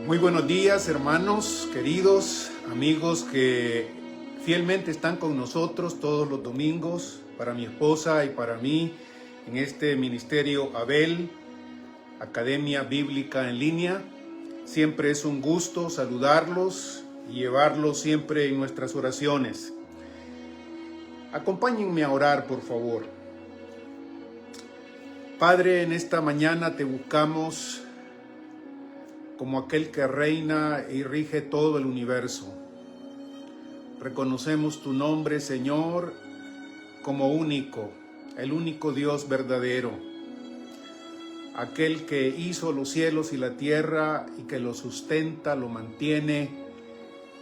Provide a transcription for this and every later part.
Muy buenos días, hermanos, queridos amigos que fielmente están con nosotros todos los domingos, para mi esposa y para mí, en este ministerio Abel, Academia Bíblica en Línea. Siempre es un gusto saludarlos y llevarlos siempre en nuestras oraciones. Acompáñenme a orar, por favor. Padre, en esta mañana te buscamos como aquel que reina y rige todo el universo. Reconocemos tu nombre, Señor, como único, el único Dios verdadero, aquel que hizo los cielos y la tierra y que lo sustenta, lo mantiene,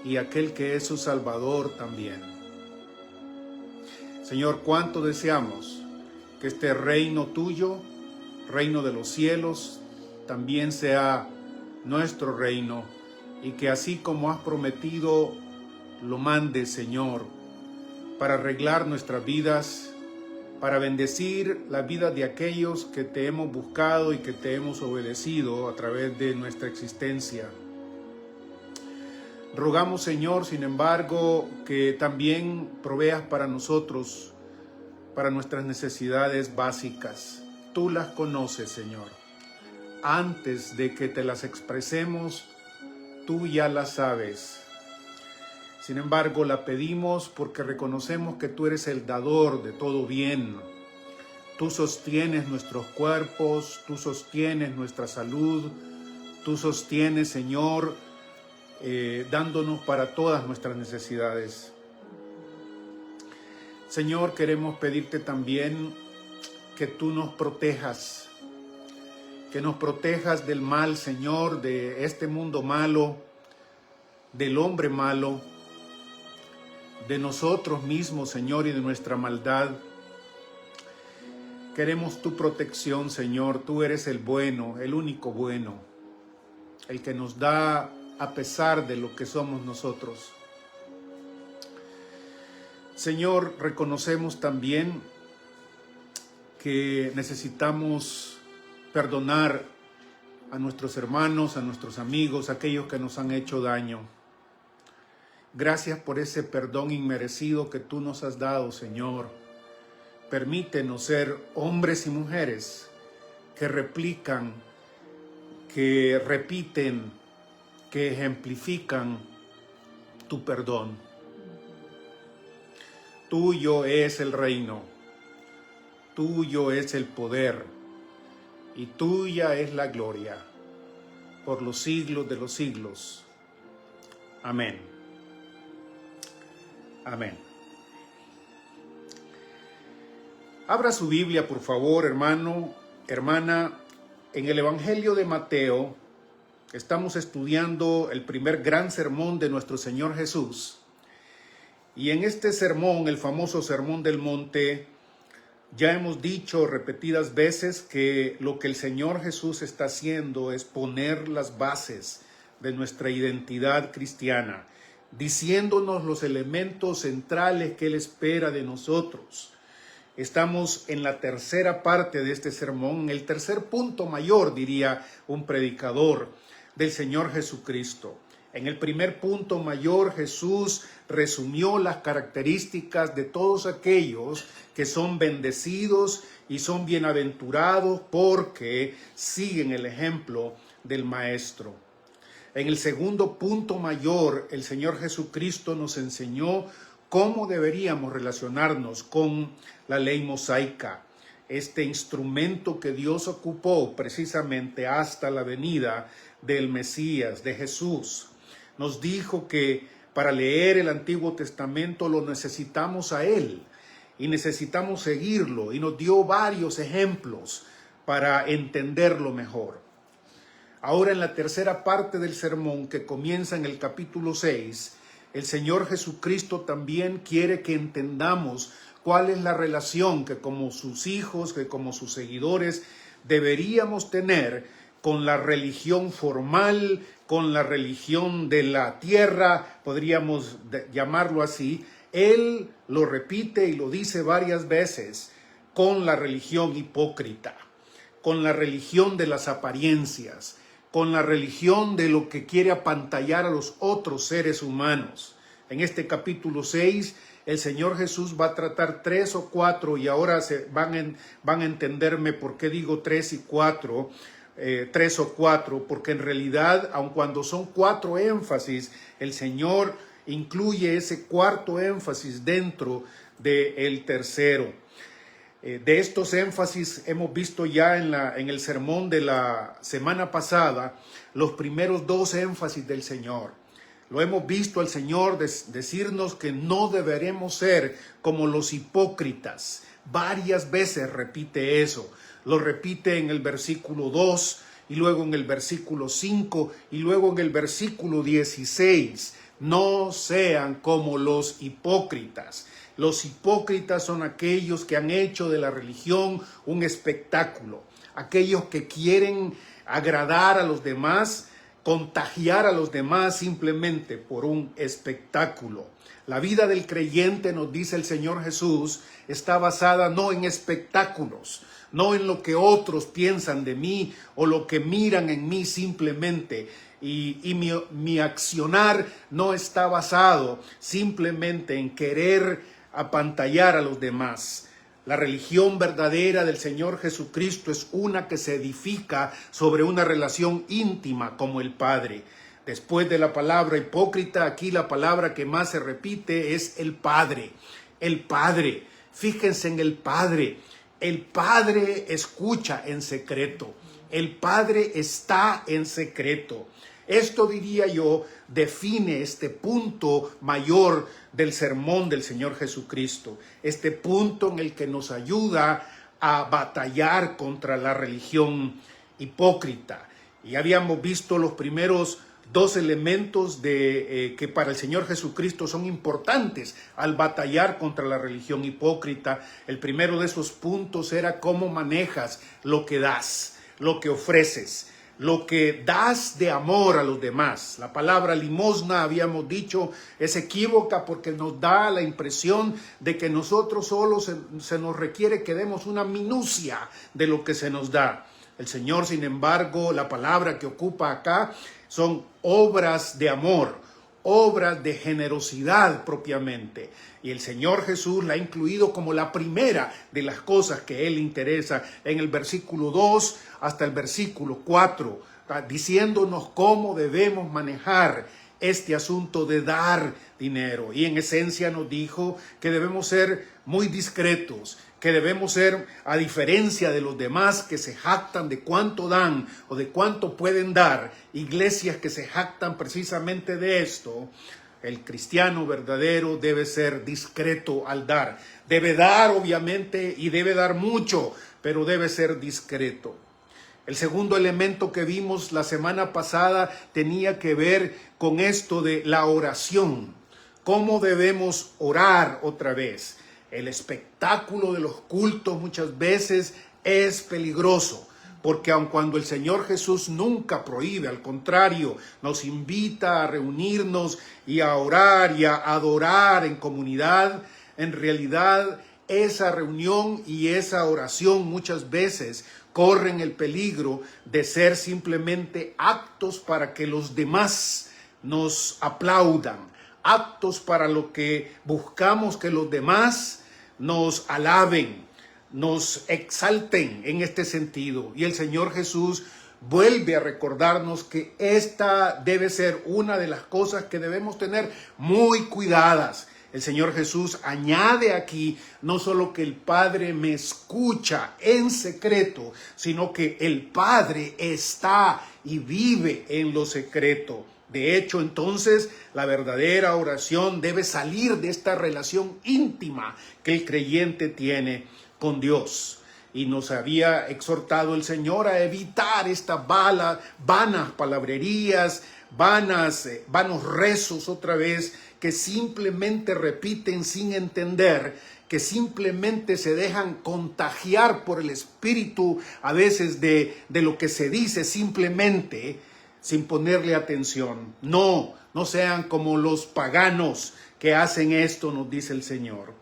y aquel que es su Salvador también. Señor, cuánto deseamos que este reino tuyo, reino de los cielos, también sea nuestro reino, y que así como has prometido, lo mandes, Señor, para arreglar nuestras vidas, para bendecir la vida de aquellos que te hemos buscado y que te hemos obedecido a través de nuestra existencia. Rogamos, Señor, sin embargo, que también proveas para nosotros, para nuestras necesidades básicas. Tú las conoces, Señor. Antes de que te las expresemos, tú ya las sabes. Sin embargo, la pedimos porque reconocemos que tú eres el dador de todo bien. Tú sostienes nuestros cuerpos, tú sostienes nuestra salud, tú sostienes, Señor, dándonos para todas nuestras necesidades. Señor, queremos pedirte también que tú nos protejas, que nos protejas del mal, Señor, de este mundo malo, del hombre malo, de nosotros mismos, Señor, y de nuestra maldad. Queremos tu protección, Señor. Tú eres el bueno, el único bueno, el que nos da a pesar de lo que somos nosotros. Señor, reconocemos también que necesitamos perdonar a nuestros hermanos, a nuestros amigos, a aquellos que nos han hecho daño. Gracias por ese perdón inmerecido que tú nos has dado, Señor. Permítenos ser hombres y mujeres que replican, que repiten, que ejemplifican tu perdón. Tuyo es el reino, tuyo es el poder, y tuya es la gloria, por los siglos de los siglos. Amén. Amén. Abra su Biblia, por favor, hermano, hermana. En el Evangelio de Mateo estamos estudiando el primer gran sermón de nuestro Señor Jesús. Y en este sermón, el famoso Sermón del Monte, ya hemos dicho repetidas veces que lo que el Señor Jesús está haciendo es poner las bases de nuestra identidad cristiana, diciéndonos los elementos centrales que Él espera de nosotros. Estamos en la tercera parte de este sermón, el tercer punto mayor, diría un predicador, del Señor Jesucristo. En el primer punto mayor, Jesús resumió las características de todos aquellos que son bendecidos y son bienaventurados porque siguen el ejemplo del Maestro. En el segundo punto mayor, el Señor Jesucristo nos enseñó cómo deberíamos relacionarnos con la ley mosaica, este instrumento que Dios ocupó precisamente hasta la venida del Mesías, de Jesús. Nos dijo que para leer el Antiguo Testamento lo necesitamos a Él y necesitamos seguirlo, y nos dio varios ejemplos para entenderlo mejor. Ahora, en la tercera parte del sermón, que comienza en el capítulo 6, el Señor Jesucristo también quiere que entendamos cuál es la relación que como sus hijos, que como sus seguidores deberíamos tener con la religión formal, con la religión de la tierra, podríamos llamarlo así. Él lo repite y lo dice varias veces, con la religión hipócrita, con la religión de las apariencias, con la religión de lo que quiere apantallar a los otros seres humanos. En este capítulo 6, el Señor Jesús va a tratar 3 o 4, y ahora van a entenderme por qué digo 3 y 4, 3 o 4, porque en realidad, aun cuando son 4 énfasis, el Señor incluye ese cuarto énfasis dentro del tercero. De estos énfasis hemos visto ya en el sermón de la semana pasada los primeros 2 énfasis del Señor. Lo hemos visto al Señor decirnos que no deberemos ser como los hipócritas. Varias veces repite eso. Lo repite en el versículo 2 y luego en el versículo 5 y luego en el versículo 16. No sean como los hipócritas. Los hipócritas son aquellos que han hecho de la religión un espectáculo. Aquellos que quieren agradar a los demás, contagiar a los demás simplemente por un espectáculo. La vida del creyente, nos dice el Señor Jesús, está basada no en espectáculos, no en lo que otros piensan de mí o lo que miran en mí simplemente. Y mi accionar no está basado simplemente en querer apantallar a los demás. La religión verdadera del Señor Jesucristo es una que se edifica sobre una relación íntima como el Padre. Después de la palabra hipócrita, aquí la palabra que más se repite es el Padre. El Padre. Fíjense en el Padre. El Padre escucha en secreto. El Padre está en secreto. Esto, diría yo, define este punto mayor del sermón del Señor Jesucristo. Este punto en el que nos ayuda a batallar contra la religión hipócrita. Y habíamos visto los primeros 2 elementos que para el Señor Jesucristo son importantes al batallar contra la religión hipócrita. El primero de esos puntos era cómo manejas lo que das, lo que ofreces, lo que das de amor a los demás. La palabra limosna, habíamos dicho, es equívoca porque nos da la impresión de que nosotros solo se nos requiere que demos una minucia de lo que se nos da. El Señor, sin embargo, la palabra que ocupa acá son obras de amor, obras de generosidad propiamente. Y el Señor Jesús la ha incluido como la primera de las cosas que Él interesa en el versículo 2 hasta el versículo 4, diciéndonos cómo debemos manejar este asunto de dar dinero. Y en esencia nos dijo que debemos ser muy discretos, que debemos ser, a diferencia de los demás que se jactan de cuánto dan o de cuánto pueden dar, iglesias que se jactan precisamente de esto. El cristiano verdadero debe ser discreto al dar. Debe dar, obviamente, y debe dar mucho, pero debe ser discreto. El segundo elemento que vimos la semana pasada tenía que ver con esto de la oración. ¿Cómo debemos orar otra vez? El espectáculo de los cultos muchas veces es peligroso, porque aun cuando el Señor Jesús nunca prohíbe, al contrario, nos invita a reunirnos y a orar y a adorar en comunidad, en realidad esa reunión y esa oración muchas veces corren el peligro de ser simplemente actos para que los demás nos aplaudan, actos para lo que buscamos que los demás nos alaben, nos exalten en este sentido. Y el Señor Jesús vuelve a recordarnos que esta debe ser una de las cosas que debemos tener muy cuidadas. El Señor Jesús añade aquí no solo que el Padre me escucha en secreto, sino que el Padre está y vive en lo secreto. De hecho, entonces, la verdadera oración debe salir de esta relación íntima que el creyente tiene con Dios. Y nos había exhortado el Señor a evitar estas vanas palabrerías, vanos rezos otra vez, que simplemente repiten sin entender, que simplemente se dejan contagiar por el espíritu a veces de lo que se dice simplemente sin ponerle atención. No sean como los paganos que hacen esto, nos dice el Señor.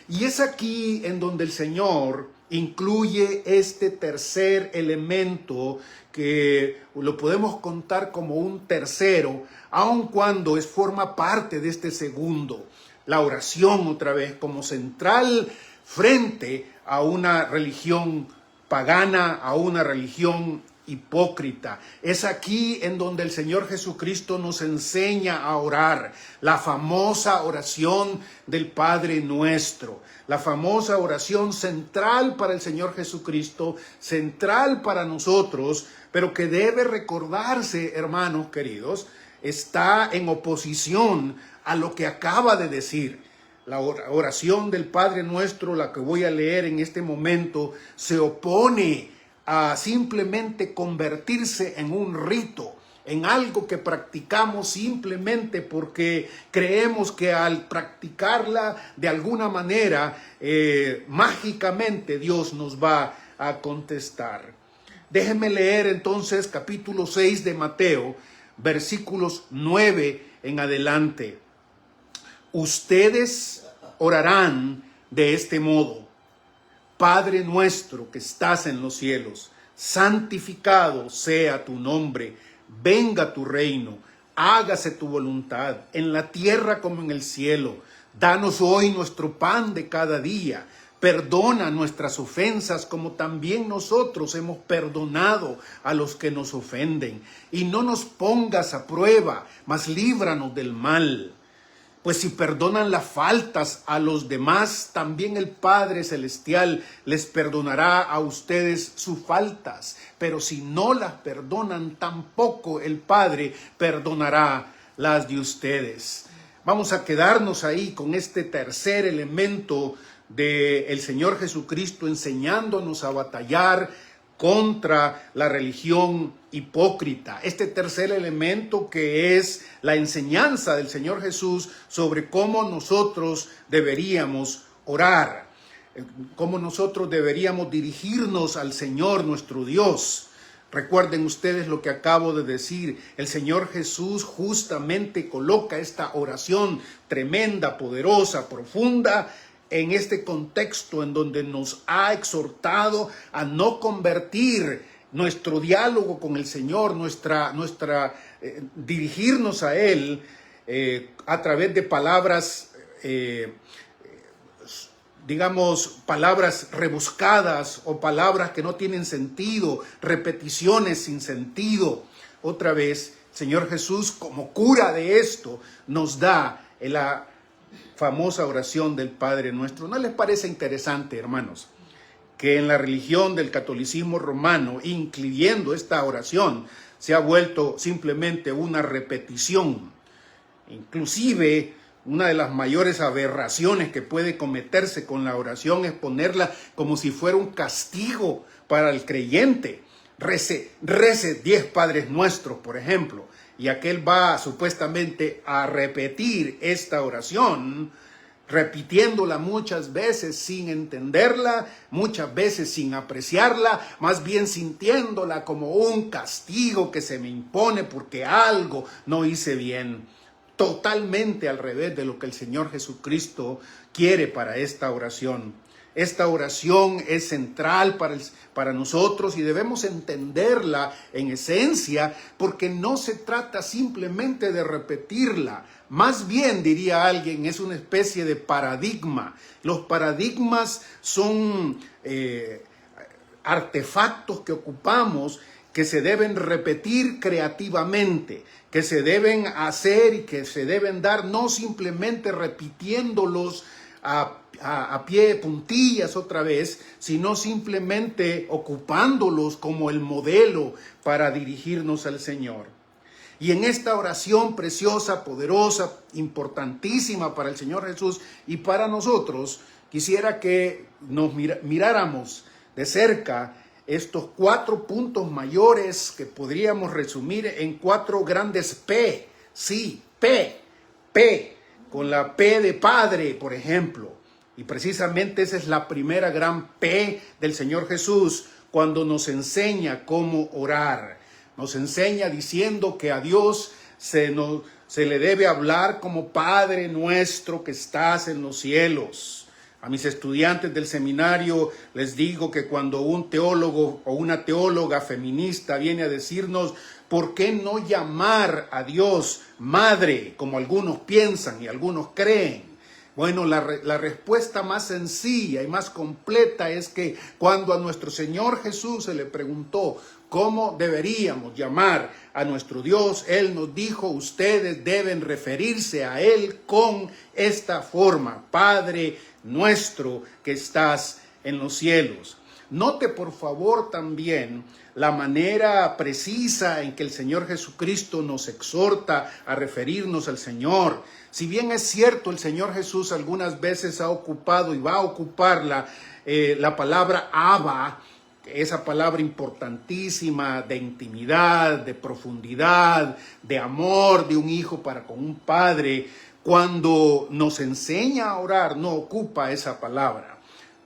Y es aquí en donde el Señor incluye este tercer elemento que lo podemos contar como un tercero, aun cuando forma parte de este segundo. La oración, otra vez, como central frente a una religión pagana, a una religión hipócrita. Es aquí en donde el Señor Jesucristo nos enseña a orar, la famosa oración del Padre Nuestro, la famosa oración central para el Señor Jesucristo, central para nosotros, pero que debe recordarse, hermanos queridos, está en oposición a lo que acaba de decir. La oración del Padre Nuestro, la que voy a leer en este momento, se opone a simplemente convertirse en un rito, en algo que practicamos simplemente porque creemos que al practicarla de alguna manera, mágicamente Dios nos va a contestar. Déjenme leer entonces capítulo 6 de Mateo, versículos 9 en adelante. Ustedes orarán de este modo: Padre nuestro que estás en los cielos, santificado sea tu nombre, venga tu reino, hágase tu voluntad, en la tierra como en el cielo. Danos hoy nuestro pan de cada día. Perdona nuestras ofensas como también nosotros hemos perdonado a los que nos ofenden. Y no nos pongas a prueba, mas líbranos del mal. Pues si perdonan las faltas a los demás, también el Padre Celestial les perdonará a ustedes sus faltas. Pero si no las perdonan, tampoco el Padre perdonará las de ustedes. Vamos a quedarnos ahí con este tercer elemento del Señor Jesucristo enseñándonos a batallar contra la religión hipócrita. Este tercer elemento que es la enseñanza del Señor Jesús sobre cómo nosotros deberíamos orar, cómo nosotros deberíamos dirigirnos al Señor nuestro Dios. Recuerden ustedes lo que acabo de decir. El Señor Jesús justamente coloca esta oración tremenda, poderosa, profunda, en este contexto en donde nos ha exhortado a no convertir nuestro diálogo con el Señor, dirigirnos a Él a través de palabras, palabras rebuscadas o palabras que no tienen sentido, repeticiones sin sentido. Otra vez, Señor Jesús, como cura de esto, nos da la famosa oración del Padre Nuestro. ¿No les parece interesante, hermanos, que en la religión del catolicismo romano, incluyendo esta oración, se ha vuelto simplemente una repetición? Inclusive, una de las mayores aberraciones que puede cometerse con la oración es ponerla como si fuera un castigo para el creyente. Rece 10 Padres Nuestros, por ejemplo, y aquel va supuestamente a repetir esta oración, repitiéndola muchas veces sin entenderla, muchas veces sin apreciarla, más bien sintiéndola como un castigo que se me impone porque algo no hice bien. Totalmente al revés de lo que el Señor Jesucristo quiere para esta oración. Esta oración es central para nosotros y debemos entenderla en esencia, porque no se trata simplemente de repetirla. Más bien, diría alguien, es una especie de paradigma. Los paradigmas son artefactos que ocupamos que se deben repetir creativamente, que se deben hacer y que se deben dar, no simplemente repitiéndolos a pie de puntillas otra vez, sino simplemente ocupándolos como el modelo para dirigirnos al Señor. Y en esta oración preciosa, poderosa, importantísima para el Señor Jesús y para nosotros, quisiera que nos miráramos de cerca estos 4 puntos mayores que podríamos resumir en 4 grandes P. Sí, P, con la P de Padre, por ejemplo. Y precisamente esa es la primera gran P del Señor Jesús cuando nos enseña cómo orar. Nos enseña diciendo que a Dios se le debe hablar como Padre nuestro que estás en los cielos. A mis estudiantes del seminario les digo que cuando un teólogo o una teóloga feminista viene a decirnos ¿por qué no llamar a Dios madre, como algunos piensan y algunos creen? Bueno, la respuesta más sencilla y más completa es que cuando a nuestro Señor Jesús se le preguntó cómo deberíamos llamar a nuestro Dios, Él nos dijo, ustedes deben referirse a Él con esta forma: Padre nuestro que estás en los cielos. Note por favor también la manera precisa en que el Señor Jesucristo nos exhorta a referirnos al Señor. Si bien es cierto, el Señor Jesús algunas veces ha ocupado y va a ocupar la palabra Abba, esa palabra importantísima de intimidad, de profundidad, de amor de un hijo para con un padre, cuando nos enseña a orar no ocupa esa palabra.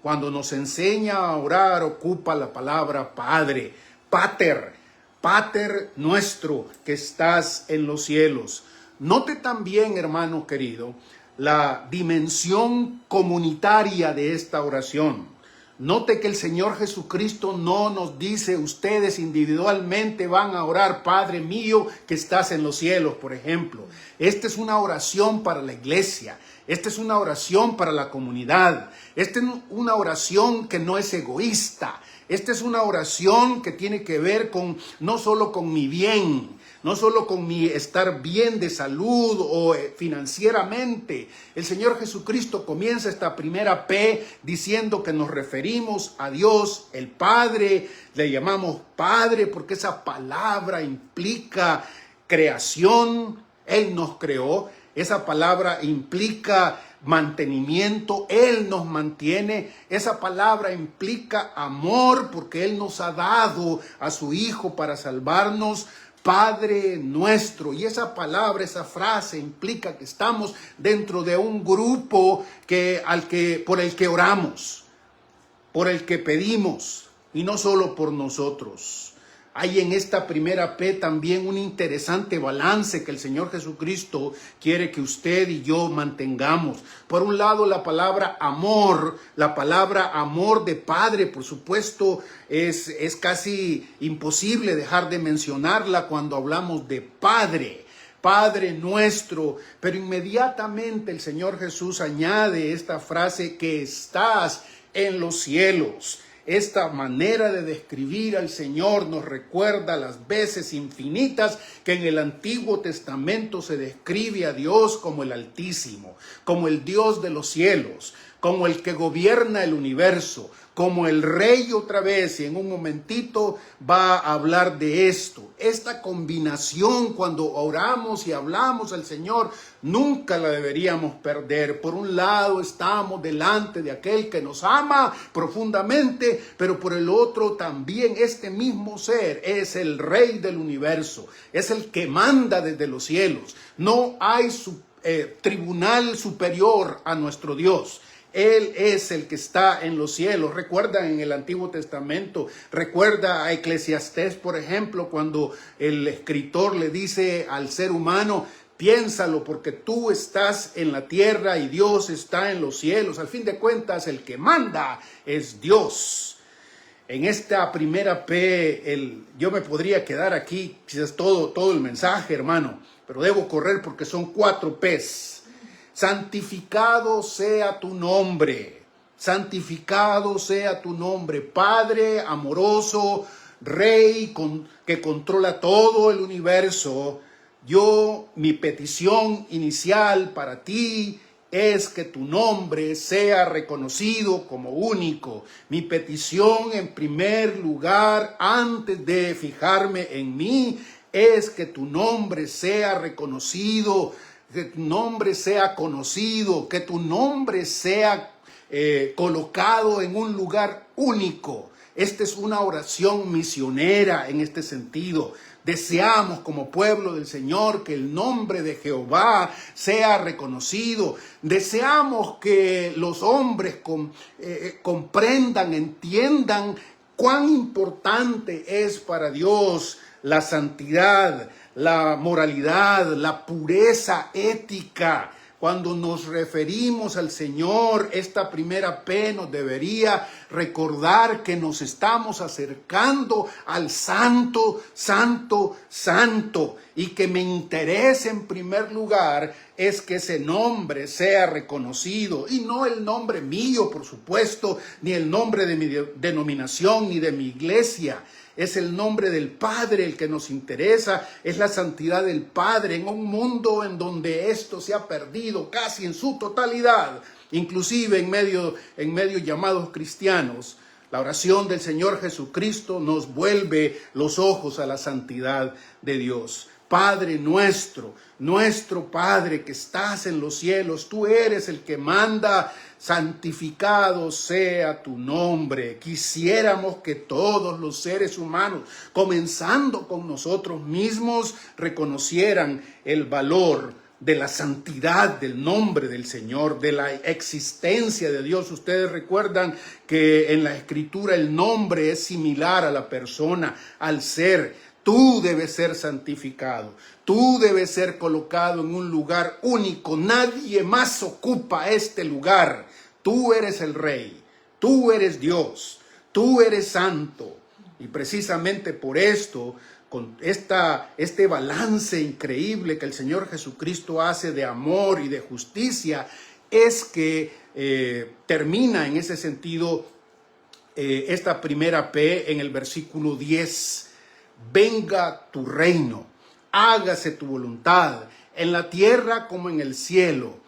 Cuando nos enseña a orar ocupa la palabra Padre, Pater, Pater nuestro que estás en los cielos. Note también, hermano querido, la dimensión comunitaria de esta oración. Note que el Señor Jesucristo no nos dice ustedes individualmente van a orar, Padre mío que estás en los cielos, por ejemplo. Esta es una oración para la iglesia. Esta es una oración para la comunidad. Esta es una oración que no es egoísta. Esta es una oración que tiene que ver no solo con mi bien, no solo con mi estar bien de salud o financieramente. El Señor Jesucristo comienza esta primera P diciendo que nos referimos a Dios, el Padre. Le llamamos Padre porque esa palabra implica creación. Él nos creó. Esa palabra implica mantenimiento, Él nos mantiene. Esa palabra implica amor porque Él nos ha dado a su Hijo para salvarnos. Padre nuestro. Y esa palabra, esa frase implica que estamos dentro de un grupo por el que oramos, por el que pedimos y no solo por nosotros. Hay en esta primera P también un interesante balance que el Señor Jesucristo quiere que usted y yo mantengamos. Por un lado, la palabra amor de Padre, por supuesto, es casi imposible dejar de mencionarla cuando hablamos de Padre. Padre nuestro, pero inmediatamente el Señor Jesús añade esta frase que estás en los cielos. Esta manera de describir al Señor nos recuerda las veces infinitas que en el Antiguo Testamento se describe a Dios como el Altísimo, como el Dios de los cielos, como el que gobierna el universo, como el Rey otra vez, y en un momentito va a hablar de esto. Esta combinación cuando oramos y hablamos al Señor, nunca la deberíamos perder. Por un lado estamos delante de aquel que nos ama profundamente, pero por el otro también este mismo ser es el Rey del universo, es el que manda desde los cielos. No hay tribunal superior a nuestro Dios. Él es el que está en los cielos. Recuerda en el Antiguo Testamento, recuerda a Eclesiastés, por ejemplo, cuando el escritor le dice al ser humano, piénsalo porque tú estás en la tierra y Dios está en los cielos. Al fin de cuentas, el que manda es Dios. En esta primera P, yo me podría quedar aquí, quizás todo el mensaje, hermano, pero debo correr porque son 4 P's. Santificado sea tu nombre, santificado sea tu nombre, Padre amoroso, Rey que controla todo el universo. Mi petición inicial para ti es que tu nombre sea reconocido como único. Mi petición en primer lugar, antes de fijarme en mí, es que tu nombre sea reconocido, que tu nombre sea conocido, que tu nombre sea colocado en un lugar único. Esta es una oración misionera en este sentido. Deseamos como pueblo del Señor que el nombre de Jehová sea reconocido. Deseamos que los hombres comprendan, entiendan cuán importante es para Dios la santidad, la moralidad, la pureza ética. Cuando nos referimos al Señor, esta primera P nos debería recordar que nos estamos acercando al Santo, Santo, Santo. Y que me interesa en primer lugar es que ese nombre sea reconocido. Y no el nombre mío, por supuesto, ni el nombre de mi denominación, ni de mi iglesia. Es el nombre del Padre el que nos interesa, es la santidad del Padre en un mundo en donde esto se ha perdido casi en su totalidad, inclusive en medio llamados cristianos. La oración del Señor Jesucristo nos vuelve los ojos a la santidad de Dios. Padre nuestro, nuestro Padre que estás en los cielos, tú eres el que manda, santificado sea tu nombre. Quisiéramos que todos los seres humanos, comenzando con nosotros mismos, reconocieran el valor de la santidad del nombre del Señor, de la existencia de Dios. Ustedes recuerdan que en la Escritura el nombre es similar a la persona, al ser. Tú debes ser santificado, tú debes ser colocado en un lugar único, nadie más ocupa este lugar. Tú eres el Rey, tú eres Dios, tú eres santo. Y precisamente por esto, con este balance increíble que el Señor Jesucristo hace de amor y de justicia, es que termina en ese sentido esta primera P en el versículo 10. Venga tu reino, hágase tu voluntad, en la tierra como en el cielo.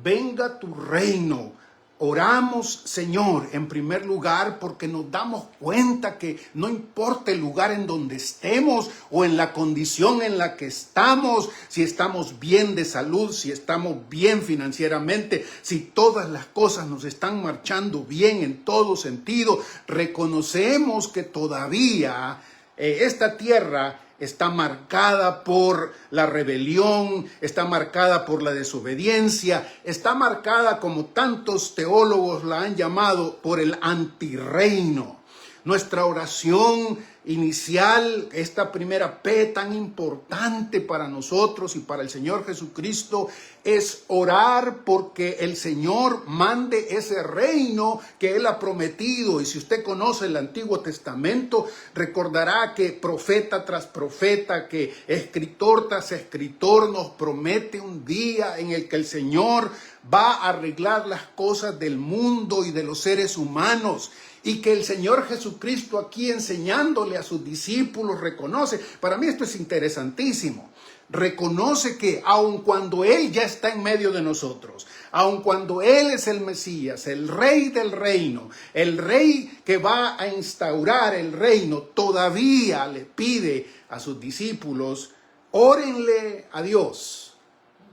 Venga tu reino. Oramos, Señor, en primer lugar, porque nos damos cuenta que no importa el lugar en donde estemos o en la condición en la que estamos, si estamos bien de salud, si estamos bien financieramente, si todas las cosas nos están marchando bien en todo sentido, reconocemos que todavía esta tierra está marcada por la rebelión, está marcada por la desobediencia, está marcada, como tantos teólogos la han llamado, por el antirreino. Nuestra oración inicial, esta primera P tan importante para nosotros y para el Señor Jesucristo, es orar porque el Señor mande ese reino que Él ha prometido. Y si usted conoce el Antiguo Testamento, recordará que profeta tras profeta, que escritor tras escritor nos promete un día en el que el Señor va a arreglar las cosas del mundo y de los seres humanos. Y que el Señor Jesucristo aquí enseñándole a sus discípulos reconoce. Para mí esto es interesantísimo. Reconoce que aun cuando Él ya está en medio de nosotros, aun cuando Él es el Mesías, el Rey del reino, el Rey que va a instaurar el reino, todavía le pide a sus discípulos, órenle a Dios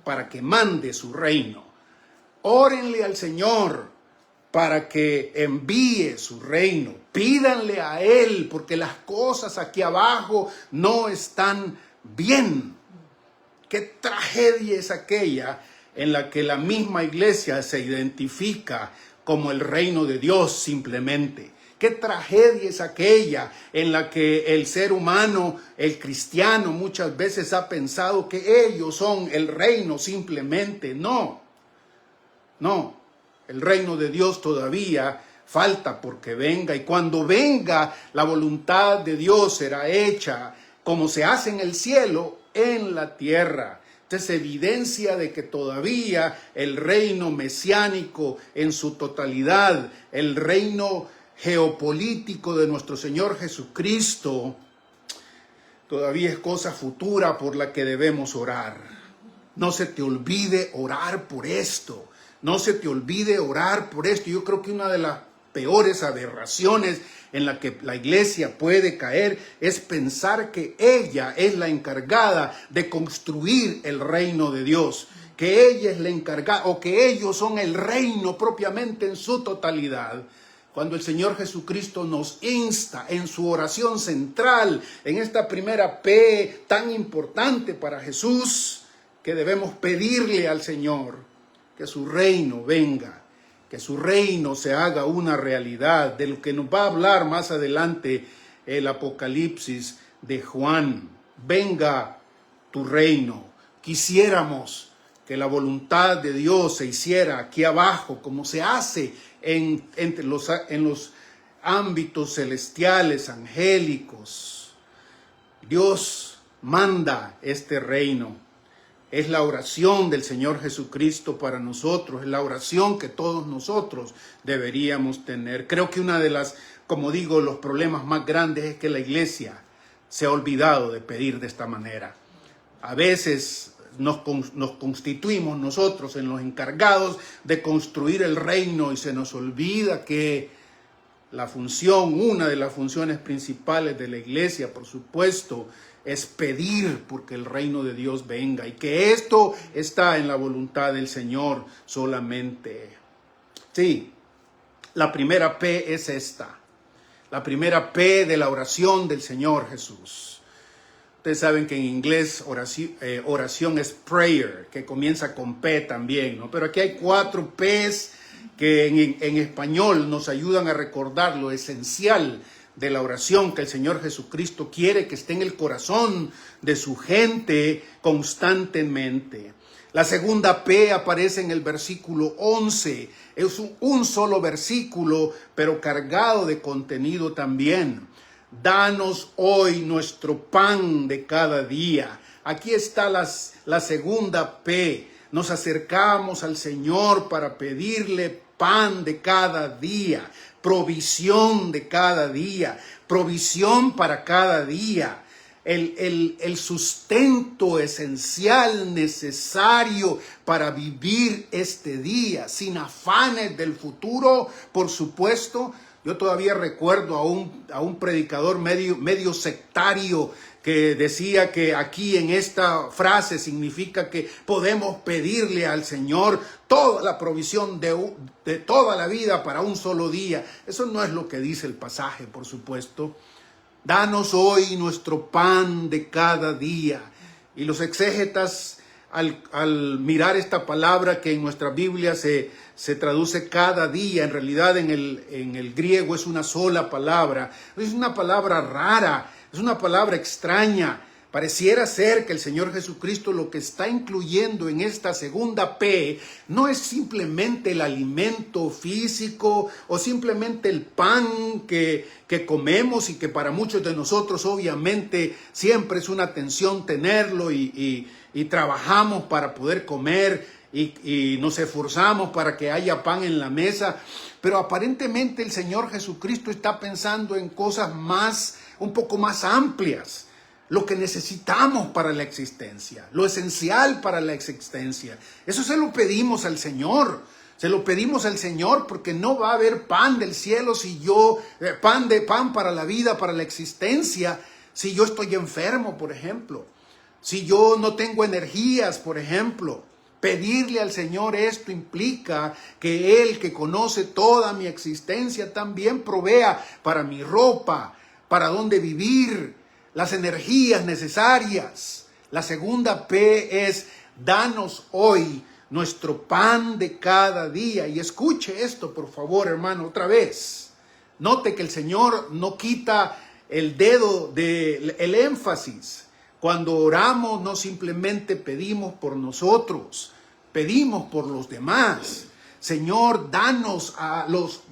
para que mande su reino. Órenle al Señor para que envíe su reino. Pídanle a Él, porque las cosas aquí abajo no están bien. Qué tragedia es aquella en la que la misma iglesia se identifica como el reino de Dios simplemente. Qué tragedia es aquella en la que el ser humano, el cristiano, muchas veces ha pensado que ellos son el reino simplemente. No. El reino de Dios todavía falta porque venga, y cuando venga la voluntad de Dios será hecha como se hace en el cielo, en la tierra. Entonces evidencia de que todavía el reino mesiánico en su totalidad, el reino geopolítico de nuestro Señor Jesucristo, todavía es cosa futura por la que debemos orar. No se te olvide orar por esto. No se te olvide orar por esto. Yo creo que una de las peores aberraciones en la que la iglesia puede caer es pensar que ella es la encargada de construir el reino de Dios, que ella es la encargada o que ellos son el reino propiamente en su totalidad. Cuando el Señor Jesucristo nos insta en su oración central, en esta primera P tan importante para Jesús, que debemos pedirle al Señor que su reino venga, que su reino se haga una realidad, de lo que nos va a hablar más adelante el Apocalipsis de Juan. Venga tu reino. Quisiéramos que la voluntad de Dios se hiciera aquí abajo, como se hace en los ámbitos celestiales, angélicos. Dios manda este reino. Es la oración del Señor Jesucristo para nosotros, es la oración que todos nosotros deberíamos tener. Creo que una de las, como digo, los problemas más grandes es que la iglesia se ha olvidado de pedir de esta manera. A veces nos constituimos nosotros en los encargados de construir el reino y se nos olvida que la función, una de las funciones principales de la iglesia, por supuesto, es pedir porque el reino de Dios venga y que esto está en la voluntad del Señor solamente. Sí, la primera P es esta, la primera P de la oración del Señor Jesús. Ustedes saben que en inglés oración es prayer, que comienza con P también, ¿no? Pero aquí hay 4 P's que en español nos ayudan a recordar lo esencial de la oración que el Señor Jesucristo quiere que esté en el corazón de su gente constantemente. La segunda P aparece en el versículo 11. Es un solo versículo, pero cargado de contenido también. Danos hoy nuestro pan de cada día. Aquí está la segunda P. Nos acercamos al Señor para pedirle pan de cada día, provisión de cada día, provisión para cada día, el sustento esencial necesario para vivir este día, sin afanes del futuro, por supuesto. Yo todavía recuerdo a un predicador medio sectario que decía que aquí en esta frase significa que podemos pedirle al Señor toda la provisión de toda la vida para un solo día. Eso no es lo que dice el pasaje, por supuesto. Danos hoy nuestro pan de cada día. Y los exégetas, al mirar esta palabra que en nuestra Biblia se traduce cada día, en realidad en el griego es una sola palabra. Es una palabra rara, es una palabra extraña. Pareciera ser que el Señor Jesucristo lo que está incluyendo en esta segunda P no es simplemente el alimento físico o simplemente el pan que comemos y que para muchos de nosotros obviamente siempre es una tensión tenerlo y trabajamos para poder comer y nos esforzamos para que haya pan en la mesa. Pero aparentemente el Señor Jesucristo está pensando en cosas un poco más amplias. Lo que necesitamos para la existencia, lo esencial para la existencia. Eso se lo pedimos al Señor. Se lo pedimos al Señor porque no va a haber pan del cielo pan para la vida, para la existencia, si yo estoy enfermo, por ejemplo. Si yo no tengo energías, por ejemplo. Pedirle al Señor esto implica que Él, que conoce toda mi existencia, también provea para mi ropa, para dónde vivir, las energías necesarias. La segunda P es danos hoy nuestro pan de cada día. Y escuche esto, por favor, hermano, otra vez. Note que el Señor no quita el dedo del énfasis. Cuando oramos no simplemente pedimos por nosotros, pedimos por los demás. Señor, danos a los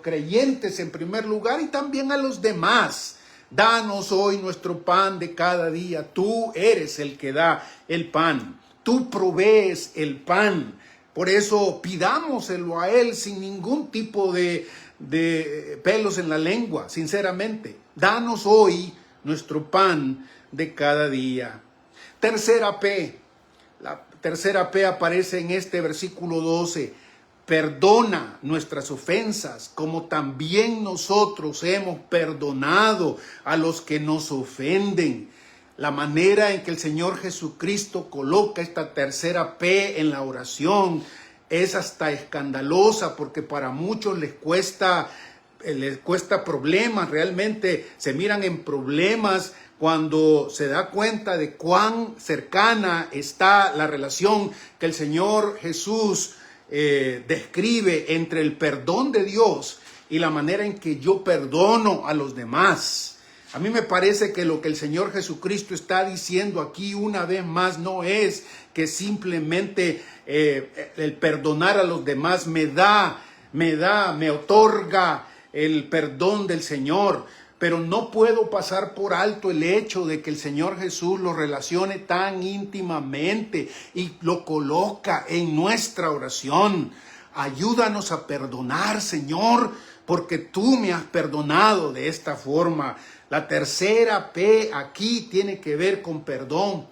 creyentes en primer lugar y también a los demás. Danos hoy nuestro pan de cada día. Tú eres el que da el pan. Tú provees el pan. Por eso pidámoselo a Él sin ningún tipo de pelos en la lengua, sinceramente. Danos hoy nuestro pan de cada día. Tercera P. La tercera P aparece en este versículo 12. Perdona nuestras ofensas, como también nosotros hemos perdonado a los que nos ofenden. La manera en que el Señor Jesucristo coloca esta tercera P en la oración es hasta escandalosa, porque para muchos les cuesta problemas, realmente se miran en problemas cuando se da cuenta de cuán cercana está la relación que el Señor Jesús describe entre el perdón de Dios y la manera en que yo perdono a los demás. A mí me parece que lo que el Señor Jesucristo está diciendo aquí una vez más no es que simplemente el perdonar a los demás me otorga el perdón del Señor, pero no puedo pasar por alto el hecho de que el Señor Jesús lo relacione tan íntimamente y lo coloca en nuestra oración. Ayúdanos a perdonar, Señor, porque tú me has perdonado de esta forma. La tercera P aquí tiene que ver con perdón,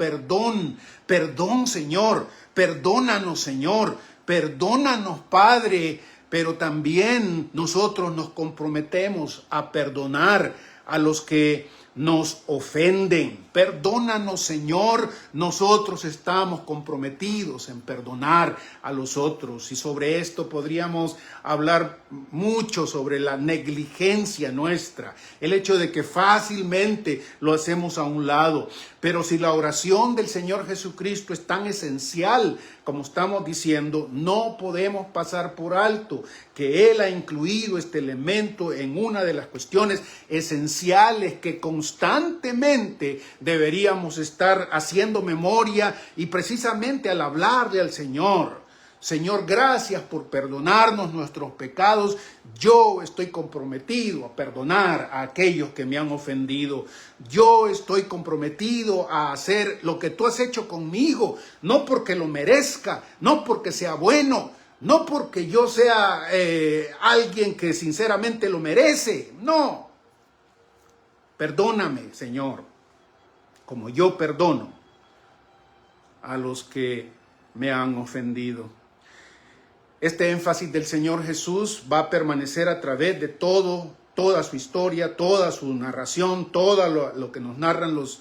perdón, Señor, perdónanos, Señor, perdónanos, Padre, pero también nosotros nos comprometemos a perdonar a los que nos ofenden. Perdónanos, Señor, nosotros estamos comprometidos en perdonar a los otros. Y sobre esto podríamos hablar mucho, sobre la negligencia nuestra, el hecho de que fácilmente lo hacemos a un lado. Pero si la oración del Señor Jesucristo es tan esencial, como estamos diciendo, no podemos pasar por alto que Él ha incluido este elemento en una de las cuestiones esenciales que constantemente deberíamos estar haciendo memoria, y precisamente al hablarle al Señor. Señor, gracias por perdonarnos nuestros pecados. Yo estoy comprometido a perdonar a aquellos que me han ofendido. Yo estoy comprometido a hacer lo que tú has hecho conmigo, no porque lo merezca, no porque sea bueno, no porque yo sea alguien que sinceramente lo merece. No. Perdóname, Señor, como yo perdono a los que me han ofendido. Este énfasis del Señor Jesús va a permanecer a través de toda su historia, toda su narración, todo lo que nos narran los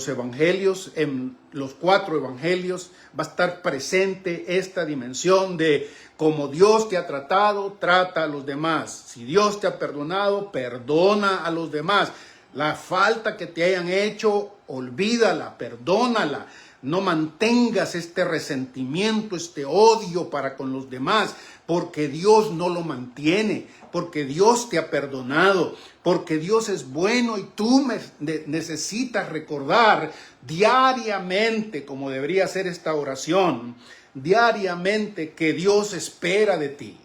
evangelios. En los 4 evangelios va a estar presente esta dimensión de como Dios te ha tratado, trata a los demás. Si Dios te ha perdonado, perdona a los demás. La falta que te hayan hecho, olvídala, perdónala. No mantengas este resentimiento, este odio para con los demás, porque Dios no lo mantiene, porque Dios te ha perdonado, porque Dios es bueno y tú necesitas recordar diariamente, como debería ser esta oración, diariamente que Dios espera de ti,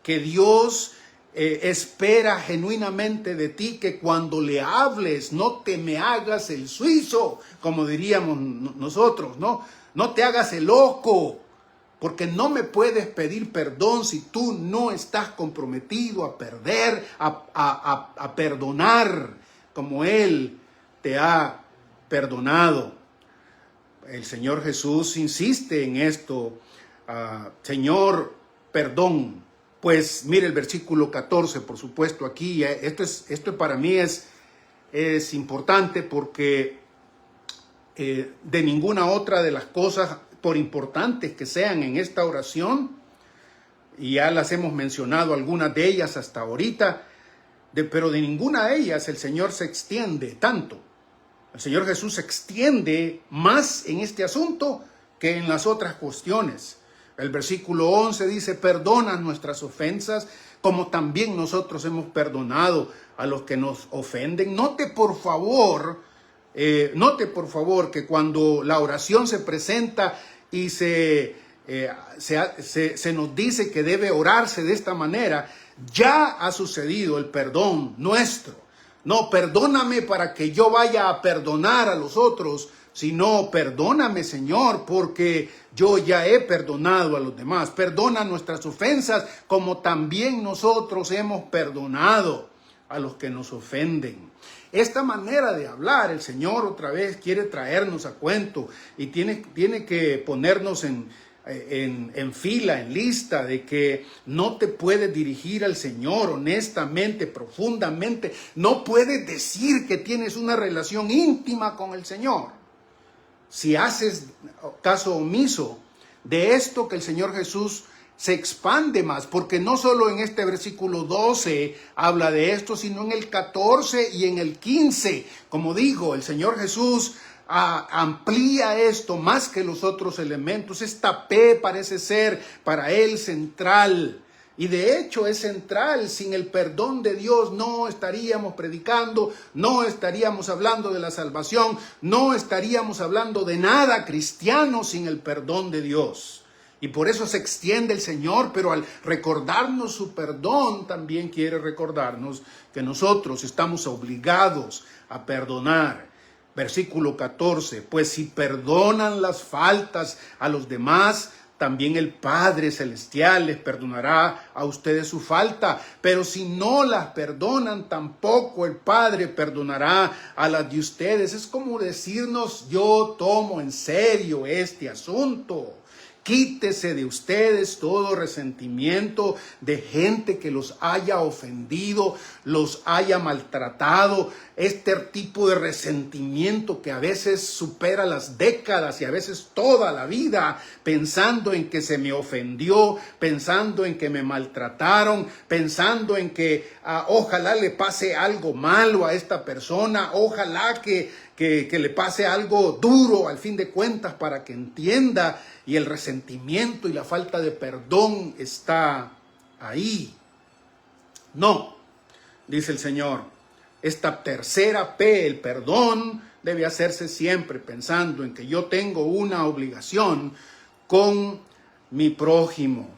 que Dios espera genuinamente de ti, que cuando le hables no te me hagas el suizo, como diríamos nosotros, no te hagas el loco, porque no me puedes pedir perdón si tú no estás comprometido a perdonar como Él te ha perdonado. El Señor Jesús insiste en esto, Señor, perdón. Pues mire el versículo 14, por supuesto, aquí, esto para mí es importante, porque de ninguna otra de las cosas, por importantes que sean en esta oración, y ya las hemos mencionado algunas de ellas hasta ahorita, pero de ninguna de ellas el Señor se extiende tanto. El Señor Jesús se extiende más en este asunto que en las otras cuestiones. El versículo 11 dice, perdona nuestras ofensas, como también nosotros hemos perdonado a los que nos ofenden. Note por favor que cuando la oración se presenta y se nos dice que debe orarse de esta manera, ya ha sucedido el perdón nuestro. No, perdóname para que yo vaya a perdonar a los otros, sino perdóname, Señor, porque yo ya he perdonado a los demás. Perdona nuestras ofensas como también nosotros hemos perdonado a los que nos ofenden. Esta manera de hablar, el Señor otra vez quiere traernos a cuento y tiene que ponernos en fila, en lista, de que no te puedes dirigir al Señor honestamente, profundamente. No puedes decir que tienes una relación íntima con el Señor si haces caso omiso de esto, que el Señor Jesús se expande más, porque no solo en este versículo 12 habla de esto, sino en el 14 y en el 15. Como digo, el Señor Jesús amplía esto más que los otros elementos. Esta P parece ser para él central. Y de hecho es central. Sin el perdón de Dios no estaríamos predicando, no estaríamos hablando de la salvación, no estaríamos hablando de nada cristiano sin el perdón de Dios. Y por eso se extiende el Señor, pero al recordarnos su perdón, también quiere recordarnos que nosotros estamos obligados a perdonar. Versículo 14, pues si perdonan las faltas a los demás, también el Padre Celestial les perdonará a ustedes su falta. Pero si no las perdonan, tampoco el Padre perdonará a las de ustedes. Es como decirnos, yo tomo en serio este asunto. Quítese de ustedes todo resentimiento de gente que los haya ofendido, los haya maltratado. Este tipo de resentimiento que a veces supera las décadas y a veces toda la vida, pensando en que se me ofendió, pensando en que me maltrataron, pensando en que ojalá le pase algo malo a esta persona, ojalá que le pase algo duro al fin de cuentas para que entienda. Y el resentimiento y la falta de perdón está ahí. No, dice el Señor, esta tercera P, el perdón, debe hacerse siempre pensando en que yo tengo una obligación con mi prójimo.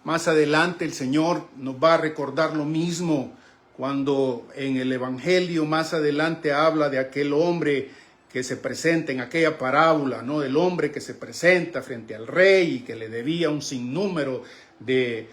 Más adelante el Señor nos va a recordar lo mismo cuando en el Evangelio más adelante habla de aquel hombre que se presenta en aquella parábola, ¿no? Del hombre que se presenta frente al rey y que le debía un sinnúmero de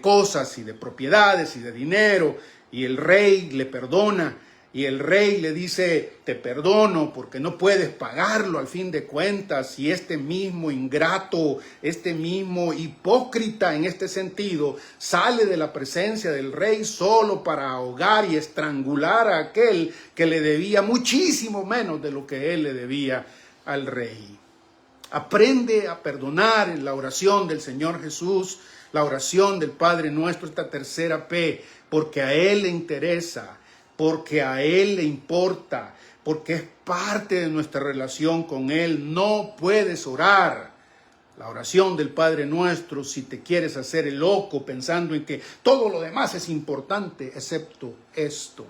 cosas y de propiedades y de dinero, y el rey le perdona, y el rey le dice, te perdono porque no puedes pagarlo al fin de cuentas. Y este mismo ingrato, este mismo hipócrita en este sentido, sale de la presencia del rey solo para ahogar y estrangular a aquel que le debía muchísimo menos de lo que él le debía al rey. Aprende a perdonar en la oración del Señor Jesús, la oración del Padre Nuestro, esta tercera P, porque a Él le interesa, porque a Él le importa, porque es parte de nuestra relación con Él. No puedes orar la oración del Padre Nuestro si te quieres hacer el loco pensando en que todo lo demás es importante excepto esto.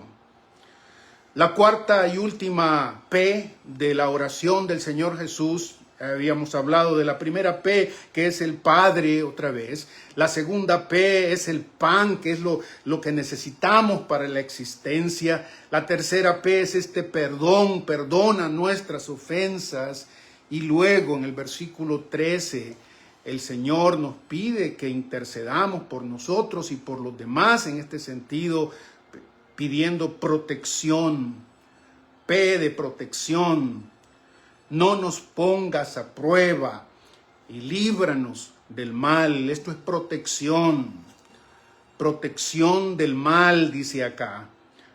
La cuarta y última P de la oración del Señor Jesús. Habíamos hablado de la primera P, que es el Padre otra vez. La segunda P es el pan, que es lo que necesitamos para la existencia. La tercera P es este perdón, perdona nuestras ofensas. Y luego en el versículo 13, el Señor nos pide que intercedamos por nosotros y por los demás, en este sentido, pidiendo protección. P de protección. No nos pongas a prueba y líbranos del mal. Esto es protección. Protección del mal, dice acá.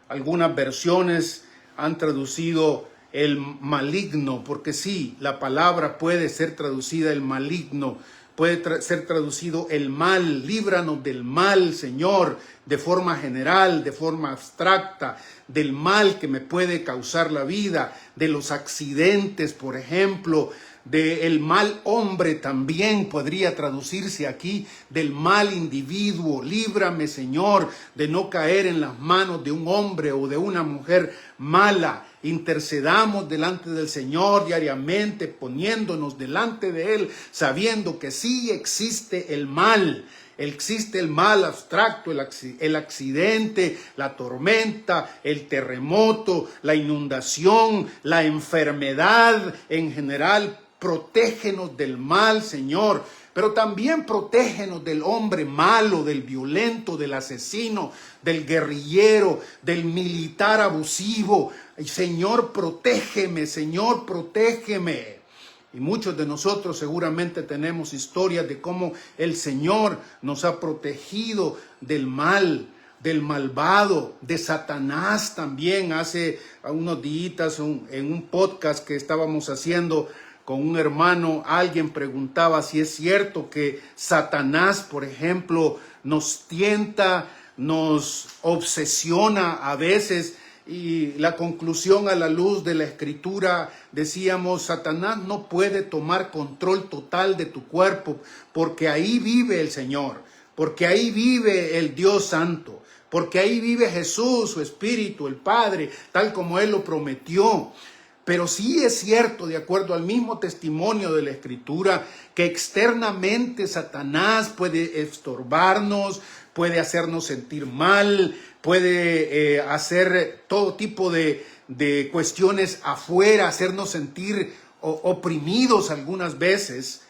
Algunas versiones han traducido el maligno, porque sí, la palabra puede ser traducida el maligno, puede ser traducido el mal. Líbranos del mal, Señor, de forma general, de forma abstracta, del mal que me puede causar la vida, de los accidentes, por ejemplo, del mal hombre también podría traducirse aquí, del mal individuo. Líbrame, Señor, de no caer en las manos de un hombre o de una mujer mala. Intercedamos delante del Señor diariamente, poniéndonos delante de Él, sabiendo que sí existe el mal. Existe el mal abstracto, el accidente, la tormenta, el terremoto, la inundación, la enfermedad en general. Protégenos del mal, Señor, pero también protégenos del hombre malo, del violento, del asesino, del guerrillero, del militar abusivo. Señor, protégeme, Señor, protégeme. Y muchos de nosotros seguramente tenemos historias de cómo el Señor nos ha protegido del mal, del malvado, de Satanás también. Hace unos días en un podcast que estábamos haciendo con un hermano, alguien preguntaba si es cierto que Satanás, por ejemplo, nos tienta, nos obsesiona a veces. Y la conclusión a la luz de la Escritura, decíamos, Satanás no puede tomar control total de tu cuerpo, porque ahí vive el Señor. porque ahí vive el Dios Santo, porque ahí vive Jesús, su Espíritu, el Padre, tal como Él lo prometió. Pero sí es cierto, de acuerdo al mismo testimonio de la Escritura, que externamente Satanás puede estorbarnos, puede hacernos sentir mal, puede hacer todo tipo de cuestiones afuera, hacernos sentir oprimidos algunas veces.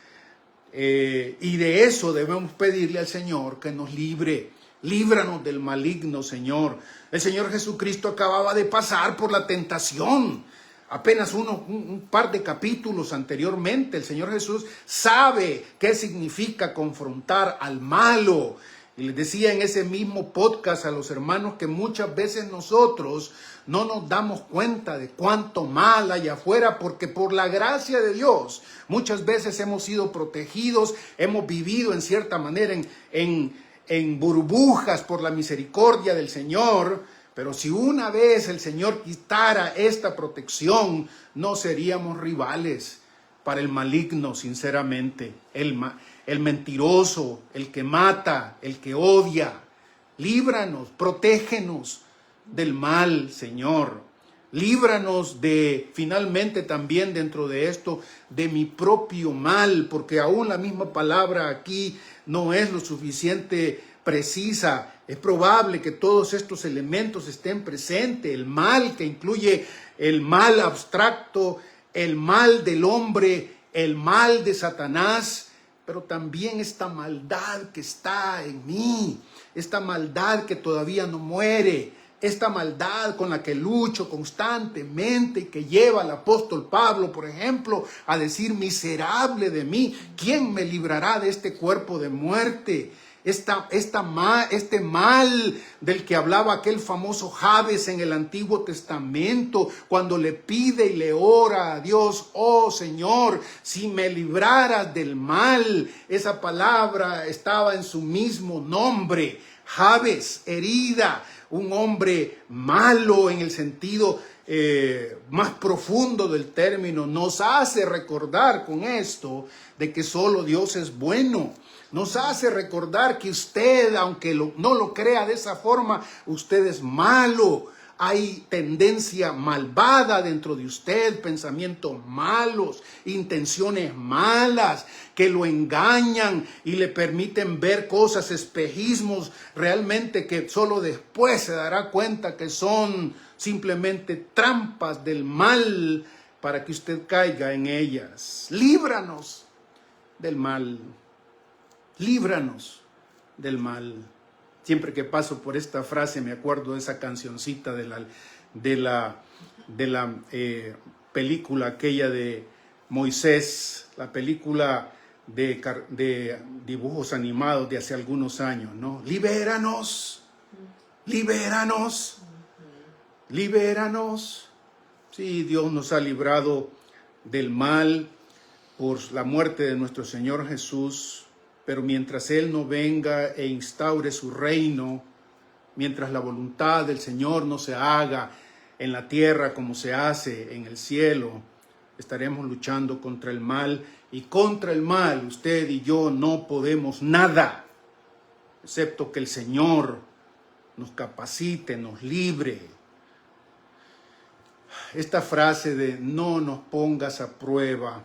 Y de eso debemos pedirle al Señor que nos libre. Líbranos del maligno, Señor. El Señor Jesucristo acababa de pasar por la tentación. Apenas un par de capítulos anteriormente, el Señor Jesús sabe qué significa confrontar al malo. Y les decía en ese mismo podcast a los hermanos que muchas veces nosotros no nos damos cuenta de cuánto mal hay afuera, porque por la gracia de Dios muchas veces hemos sido protegidos, hemos vivido en cierta manera en burbujas por la misericordia del Señor. Pero si una vez el Señor quitara esta protección, no seríamos rivales para el maligno, sinceramente. El mentiroso, el que mata, el que odia. Líbranos, protégenos del mal, Señor. Líbranos de, finalmente también dentro de esto, de mi propio mal, porque aún la misma palabra aquí no es lo suficiente precisa. Es probable que todos estos elementos estén presentes. El mal que incluye el mal abstracto, el mal del hombre, el mal de Satanás, pero también esta maldad que está en mí, esta maldad que todavía no muere, esta maldad con la que lucho constantemente y que lleva al apóstol Pablo, por ejemplo, a decir: miserable de mí, ¿quién me librará de este cuerpo de muerte? Este mal del que hablaba aquel famoso Jabes en el Antiguo Testamento, cuando le pide y le ora a Dios: oh Señor, si me libraras del mal. Esa palabra estaba en su mismo nombre. Jabes, herida, un hombre malo en el sentido más profundo del término. Nos hace recordar con esto de que solo Dios es bueno. Nos hace recordar que usted, aunque no lo crea de esa forma, usted es malo. Hay tendencia malvada dentro de usted, pensamientos malos, intenciones malas que lo engañan y le permiten ver cosas, espejismos, realmente que solo después se dará cuenta que son simplemente trampas del mal para que usted caiga en ellas. Líbranos del mal. Líbranos del mal. Siempre que paso por esta frase me acuerdo de esa cancioncita de la película aquella de Moisés, la película de dibujos animados de hace algunos años, ¿no? Libéranos, libéranos, libéranos. Sí, Dios nos ha librado del mal por la muerte de nuestro Señor Jesús. Pero mientras Él no venga e instaure su reino, mientras la voluntad del Señor no se haga en la tierra como se hace en el cielo, estaremos luchando contra el mal. Y contra el mal usted y yo no podemos nada, excepto que el Señor nos capacite, nos libre. Esta frase de no nos pongas a prueba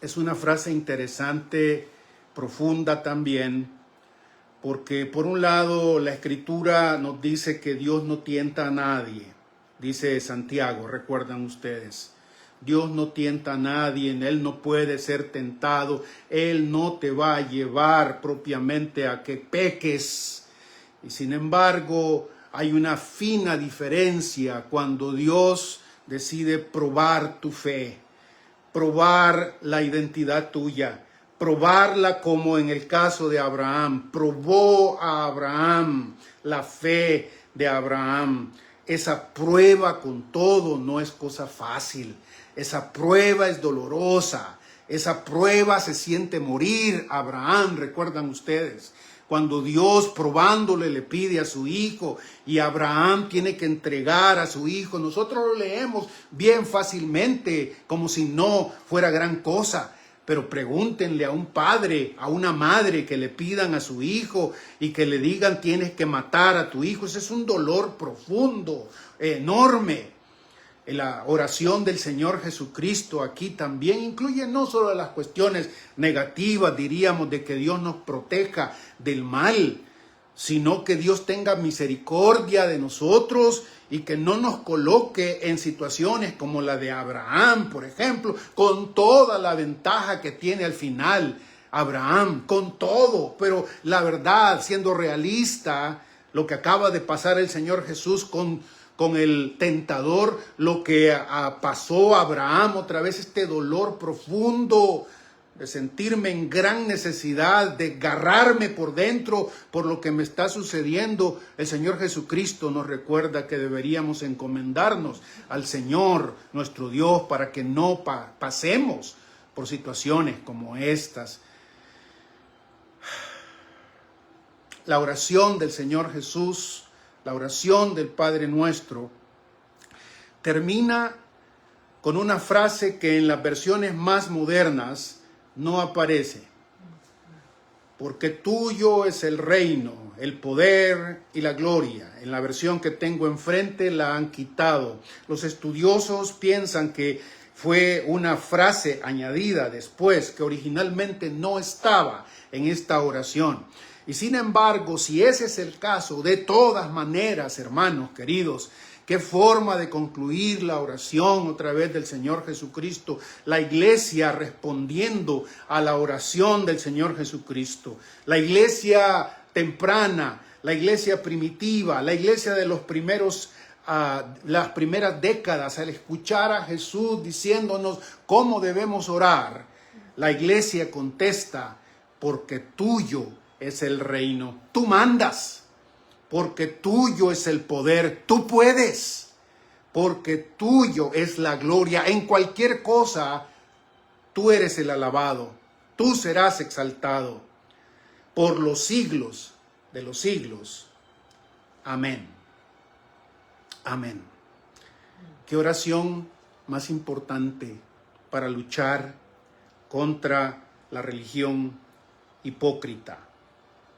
es una frase interesante, profunda también, porque por un lado la Escritura nos dice que Dios no tienta a nadie. Dice Santiago, recuerdan ustedes, Dios no tienta a nadie, Él no puede ser tentado, Él no te va a llevar propiamente a que peques. Y sin embargo, hay una fina diferencia cuando Dios decide probar tu fe, probar la identidad tuya, probarla como en el caso de Abraham. Probó a Abraham la fe de Abraham. Esa prueba con todo no es cosa fácil. Esa prueba es dolorosa. Esa prueba se siente morir. Abraham, recuerdan ustedes, cuando Dios probándole le pide a su hijo y Abraham tiene que entregar a su hijo. Nosotros lo leemos bien fácilmente como si no fuera gran cosa. pero pregúntenle a un padre, a una madre que le pidan a su hijo y que le digan tienes que matar a tu hijo. Ese es un dolor profundo, enorme. La oración del Señor Jesucristo aquí también incluye no solo las cuestiones negativas, diríamos, de que Dios nos proteja del mal, sino que Dios tenga misericordia de nosotros y que no nos coloque en situaciones como la de Abraham, por ejemplo, con toda la ventaja que tiene al final Abraham, con todo. Pero la verdad, siendo realista, lo que acaba de pasar el Señor Jesús con el tentador, lo que pasó a Abraham otra vez, este dolor profundo de sentirme en gran necesidad, de agarrarme por dentro por lo que me está sucediendo. El Señor Jesucristo nos recuerda que deberíamos encomendarnos al Señor, nuestro Dios, para que no pasemos por situaciones como estas. La oración del Señor Jesús, la oración del Padre Nuestro, termina con una frase que en las versiones más modernas no aparece. Porque tuyo es el reino, el poder y la gloria. En la versión que tengo enfrente la han quitado. Los estudiosos piensan que fue una frase añadida después, que originalmente no estaba en esta oración. Y sin embargo, si ese es el caso, de todas maneras, hermanos queridos, qué forma de concluir la oración otra vez del Señor Jesucristo, la iglesia respondiendo a la oración del Señor Jesucristo, la iglesia temprana, la iglesia primitiva, la iglesia de los primeros las primeras décadas, al escuchar a Jesús diciéndonos cómo debemos orar, la iglesia contesta: porque tuyo es el reino, tú mandas, porque tuyo es el poder, tú puedes, porque tuyo es la gloria. En cualquier cosa, tú eres el alabado, tú serás exaltado por los siglos de los siglos. Amén. Amén. Qué oración más importante para luchar contra la religión hipócrita.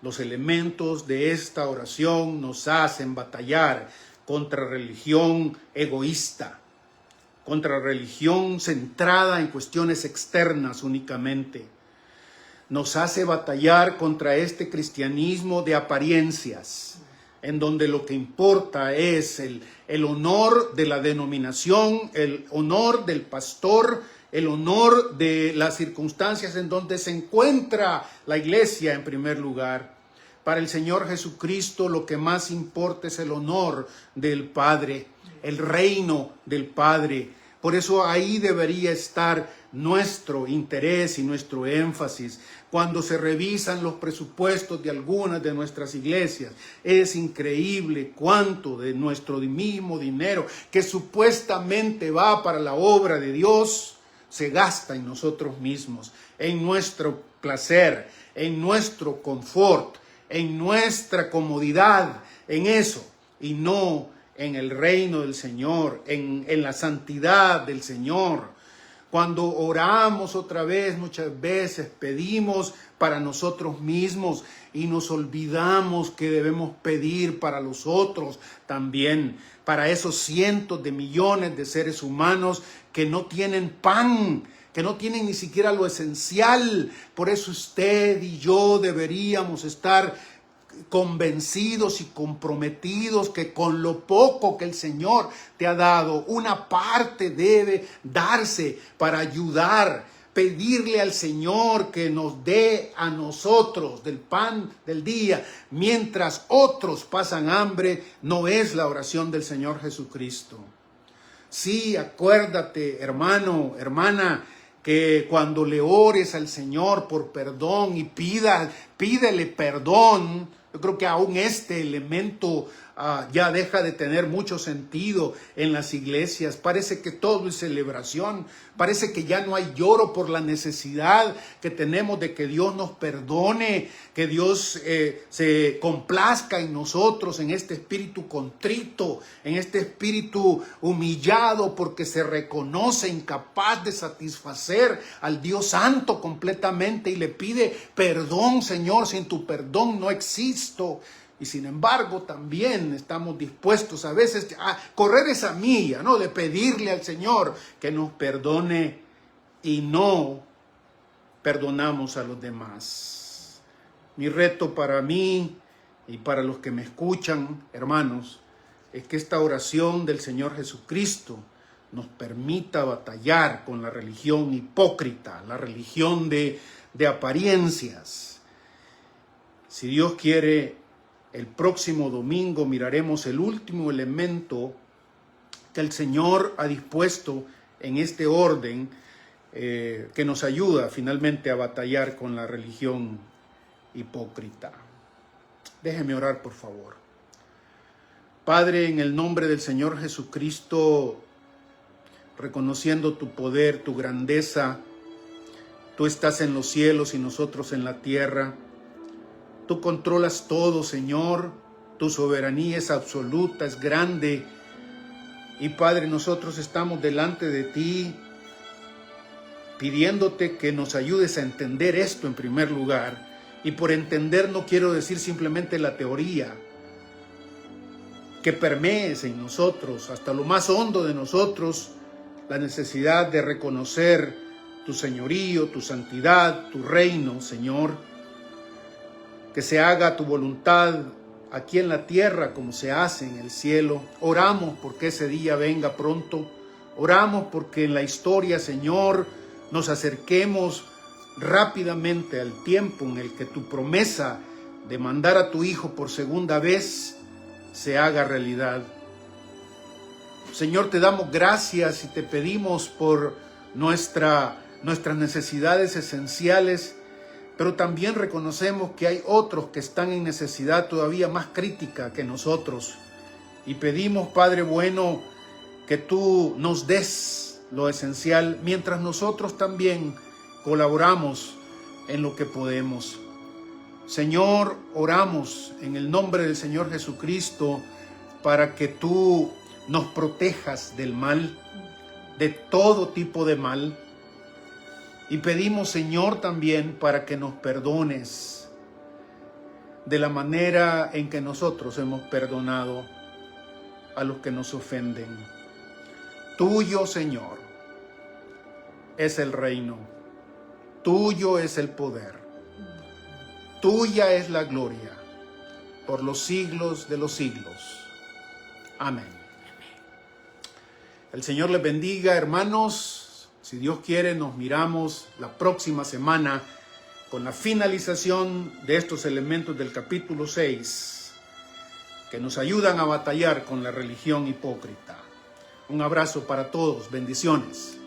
Los elementos de esta oración nos hacen batallar contra religión egoísta, contra religión centrada en cuestiones externas únicamente. Nos hace batallar contra este cristianismo de apariencias, en donde lo que importa es el honor de la denominación, el honor del pastor, el honor de las circunstancias en donde se encuentra la iglesia en primer lugar. Para el Señor Jesucristo lo que más importa es el honor del Padre, el reino del Padre. Por eso ahí debería estar nuestro interés y nuestro énfasis. Cuando se revisan los presupuestos de algunas de nuestras iglesias, es increíble cuánto de nuestro mismo dinero que supuestamente va para la obra de Dios se gasta en nosotros mismos, en nuestro placer, en nuestro confort, en nuestra comodidad, en eso, y no en el reino del Señor, en la santidad del Señor. Cuando oramos otra vez, muchas veces pedimos para nosotros mismos y nos olvidamos que debemos pedir para los otros también, para esos cientos de millones de seres humanos que no tienen pan, que no tienen ni siquiera lo esencial. Por eso usted y yo deberíamos estar convencidos y comprometidos que con lo poco que el Señor te ha dado, una parte debe darse para ayudar, pedirle al Señor que nos dé a nosotros del pan del día, mientras otros pasan hambre. No es la oración del Señor Jesucristo. Sí, acuérdate, hermano, hermana, que cuando le ores al Señor por perdón y pídele perdón, yo creo que aún este elemento ya deja de tener mucho sentido en las iglesias. Parece que todo es celebración. Parece que ya no hay lloro por la necesidad que tenemos de que Dios nos perdone, que Dios se complazca en nosotros, en este espíritu contrito, en este espíritu humillado porque se reconoce incapaz de satisfacer al Dios Santo completamente y le pide perdón. Señor, sin tu perdón no existo. Y sin embargo también estamos dispuestos a veces a correr esa milla, ¿no? De pedirle al Señor que nos perdone y no perdonamos a los demás. Mi reto para mí y para los que me escuchan, hermanos, es que esta oración del Señor Jesucristo nos permita batallar con la religión hipócrita, la religión de apariencias. Si Dios quiere, el próximo domingo miraremos el último elemento que el Señor ha dispuesto en este orden que nos ayuda finalmente a batallar con la religión hipócrita. Déjeme orar, por favor. Padre, en el nombre del Señor Jesucristo, reconociendo tu poder, tu grandeza, tú estás en los cielos y nosotros en la tierra. Tú controlas todo, Señor. Tu soberanía es absoluta, es grande. Y Padre, nosotros estamos delante de ti pidiéndote que nos ayudes a entender esto en primer lugar. Y por entender no quiero decir simplemente la teoría, que permees en nosotros, hasta lo más hondo de nosotros, la necesidad de reconocer tu señorío, tu santidad, tu reino, Señor. Que se haga tu voluntad aquí en la tierra como se hace en el cielo. Oramos porque ese día venga pronto. Oramos porque en la historia, Señor, nos acerquemos rápidamente al tiempo en el que tu promesa de mandar a tu Hijo por segunda vez se haga realidad. Señor, te damos gracias y te pedimos por nuestras necesidades esenciales, pero también reconocemos que hay otros que están en necesidad todavía más crítica que nosotros. Y pedimos, Padre bueno, que tú nos des lo esencial, mientras nosotros también colaboramos en lo que podemos. Señor, oramos en el nombre del Señor Jesucristo para que tú nos protejas del mal, de todo tipo de mal. Y pedimos, Señor, también para que nos perdones de la manera en que nosotros hemos perdonado a los que nos ofenden. Tuyo, Señor, es el reino. Tuyo es el poder. Tuya es la gloria por los siglos de los siglos. Amén. El Señor les bendiga, hermanos. Si Dios quiere, nos miramos la próxima semana con la finalización de estos elementos del capítulo 6 que nos ayudan a batallar con la religión hipócrita. Un abrazo para todos. Bendiciones.